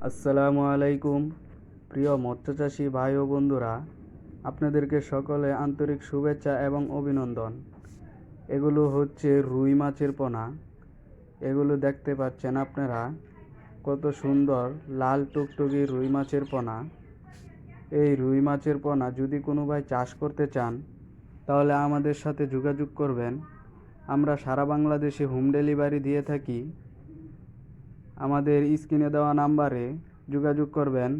আসসালামু আলাইকুম। প্রিয় মৎস্যচাষী ভাই ও বন্ধুরা, আপনাদেরকে সকলে আন্তরিক শুভেচ্ছা এবং অভিনন্দন। এগুলো হচ্ছে রুই মাছের পোনা। এগুলো দেখতে পাচ্ছেন আপনারা, কত সুন্দর লাল টুকটুকি রুই মাছের পোনা। এই রুই মাছের পোনা যদি কোনো ভাই চাষ করতে চান তাহলে আমাদের সাথে যোগাযোগ করবেন। আমরা সারা বাংলাদেশে হোম ডেলিভারি দিয়ে থাকি। আমাদের স্ক্রিনে দেওয়া নাম্বারে যোগাযোগ করবেন।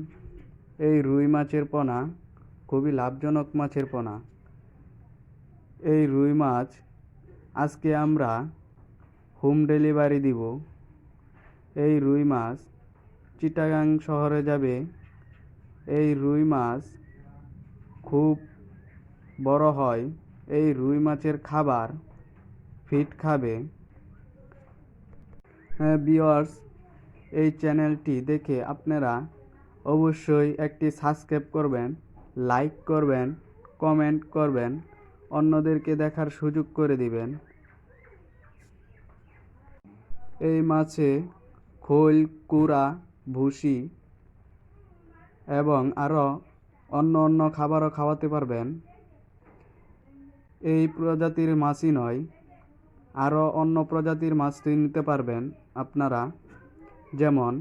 এই রুই মাছের পোনা খুবই লাভজনক মাছের পোনা। এই রুই মাছ আজকে আমরা হোম ডেলিভারি দিব। এই রুই মাছ চিটাগাং শহরে যাবে। এই রুই মাছ খুব বড় হয়। এই রুই মাছের খাবার ফিট খাবে। ভিউয়ার্স, এই চ্যানেলটি দেখে আপনারা অবশ্যই একটি সাবস্ক্রাইব করবেন, লাইক করবেন, কমেন্ট করবেন, অন্যদেরকে দেখার সুযোগ করে দিবেন। এই মাছে খোল, কুড়া, ভুসি এবং আরও অন্য খাবারও খাওয়াতে পারবেন। এই প্রজাতির মাছই নয়, আরও অন্য প্রজাতির মাছ নিতে পারবেন আপনারা, যেমন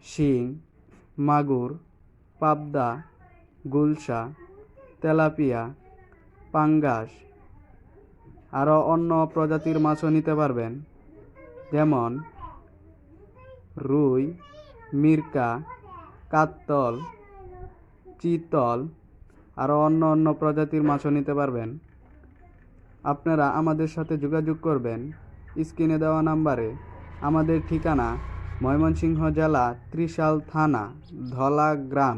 শিং, মাগুর, পাবদা, গুলশা, তেলাপিয়া, পাঙ্গাস। আরও অন্য প্রজাতির মাছও নিতে পারবেন, যেমন রুই, মিরকা, কাতল, চিতল। আরও অন্য প্রজাতির মাছও নিতে পারবেন। আপনারা আমাদের সাথে যোগাযোগ করবেন স্ক্রিনে দেওয়া নাম্বারে। আমাদের ঠিকানা ময়মনসিংহ জেলা, ত্রিশাল থানা, ধলা গ্রাম।